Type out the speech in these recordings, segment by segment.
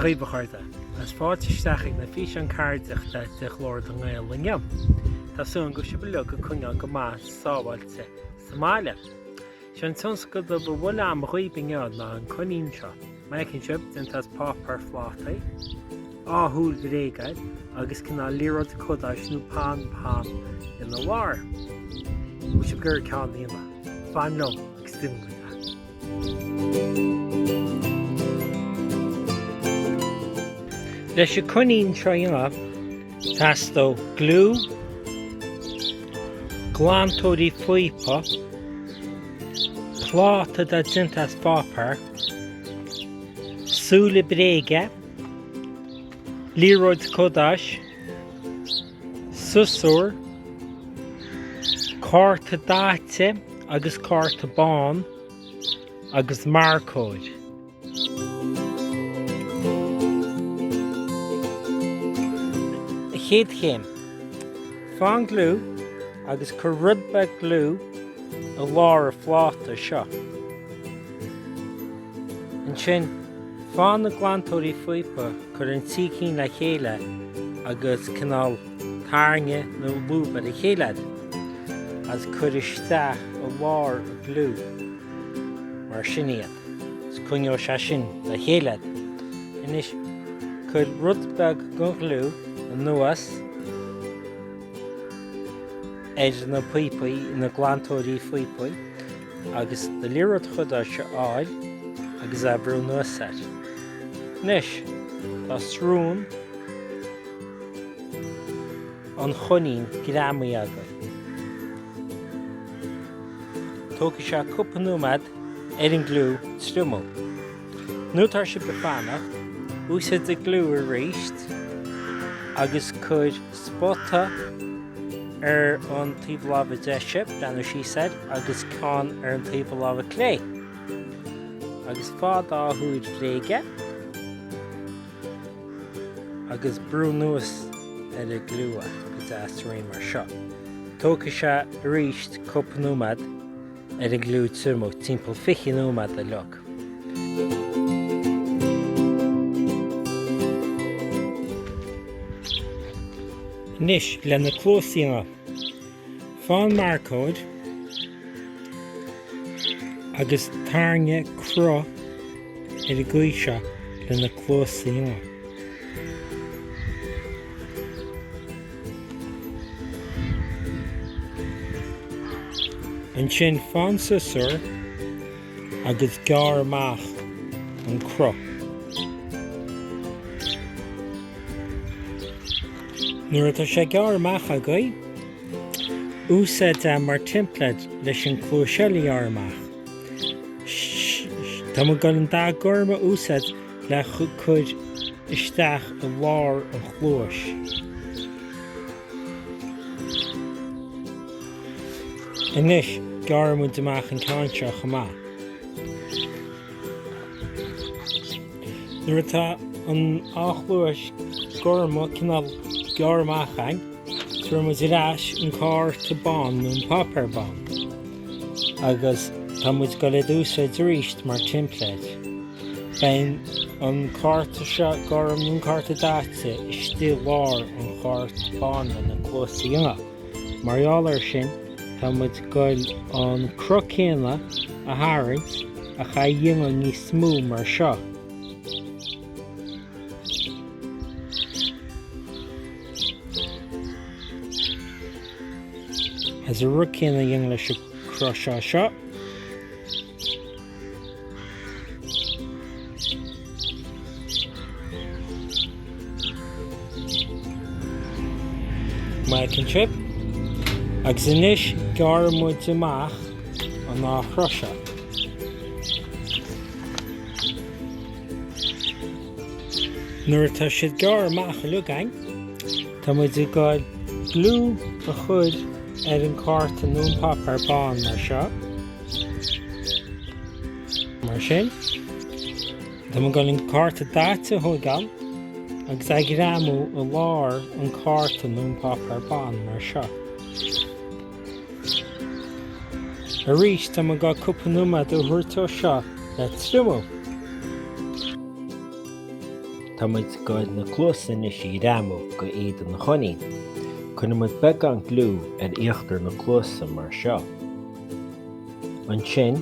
chuoibhecharta, as fáilte na fís an Ceardaíocht de chlór do Nghail le Niam. Tásún go sibh le go cúineáil go más sábhailte Somália. Sean tionscnamh do bhaile am chuoibhneáil ná an Coinín seo. Maicinn sibh den tas pápar flátaí, áthúil bhréagaid agus cinál líróid codáis nó pán in the war. Which of gur ceann líana, fan nó agus duine. Leis a Coinín seo tastó glú, glantóirí fuipa, pláta da dintas fápar, súla bréige, líróid codáis, susúr, cárta dáite agus cárta bán agus marcóid. Chéad chéim, fán glú agus chu rudbe glú a lár a phláta seo. An sin, fán na glantóirí fuipa chur an tícín le chéile agus cinál tarne nó lúba a chéilead. As chur isteach a lár a glú mar siniad. Is cúineo se sin le chéilead. Inis chur rudbeg go glú a nuas na puipaí na glantóirí fuipaí agus de líróid chudáis se áil agus a brú nuasáid. Nis, tá srún an Coinín grámaí agaibh. Tóca se cúpanúmad an glú strúmó. Nuair se befannacht, úsáid a glú a réist agus chur spota an taobh de sibh, brenn sí said, agus cáin an taobh clé. Agus fád áthúid bréige agus brú nuas a glúa go deas mar seo. Tóca se a réist cúpanúmad an glú sumo, timpeall 50 nómad a leog. Nis le na clósaíocha, fán marcóid agus tarne cro ar a gcuaise le na clósaíocha. An sin fán susúr agus gar amach an cro. Nuair atá sé gar amach agaibh, úsáid mar timpead leis an clúisealaí ar amach. Tá mo go an dá gorma úsáid le chud isteach a lár an chlúis. Inis garmú amach an cáinseach amach. Nuair atá an áchlúis gorma cinál gar amach ag, tuair mu iráis an cárta bán nó an pápar bán. Agus tá muid go le úsáid ríist mar timpead. Bain an cárta seo garm nó cárta dáite is still lár an cárta bán na clósaíocha. Marálar sin, tá muid goil an crocéanna a tharraingt a cha dhéanamh níos smú mar seo. As a rucéanna dhéanamh leis a crosá seo. Maicinn sibh. Agus inis garmúid amach an áthroise. Nuair atá siad gar amach a lugain, tá muid i gcáil glú a chud ar an cárta nó an pápar bán mar seo. Mar sin, tá muid gcáil an cárta dáite thugáil agus ag rámú a lár an cárta nó an pápar bán mar seo. A rís tá muid gá cúpanúmad ó thuirteó seo le trúmó. Tá muid goid na clúsan is I dhéanamh go iad na Coinín, chun muid beag an glú íochtar na clúsa mar seo. An sin,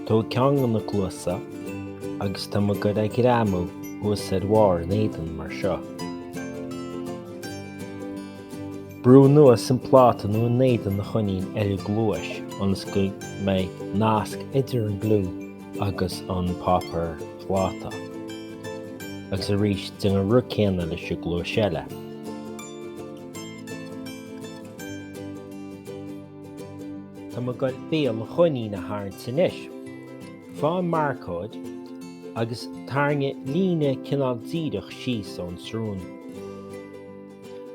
tá ceann na clúsa agus tá muid goid ag dhéanamh úsáid mhór éideann mar seo. Brú nuas an pláta nó an éideann na Coinín glúis ans go mé nasc idir an glú agus an pápar pláta. Agus a rís den an rucéanna leis a glú seile. Tá muid goil béal na Coinín a tharn san isis. Fáin marcóid agus tarne líne cinál díadach síos ón srún.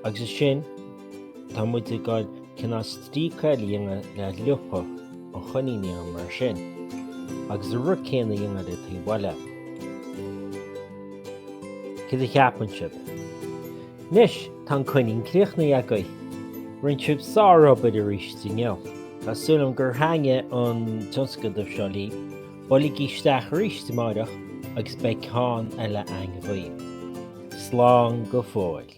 Agus sin, tá muid goil cinál strícail dhéanamh le lupa an Coiníní an mar sin, agus a rucéanna dhéanamh le tí bhaile. Cad a cheapan sibh. Nis tá an Coinín críochnaí agaí, rinn sibh sárabad a rís neo. Tásúlam gur thainge an tionscnamh seo lí, bhaile gísteach rís máideach agus beidh cán eile an bhaí. Slán go fóil.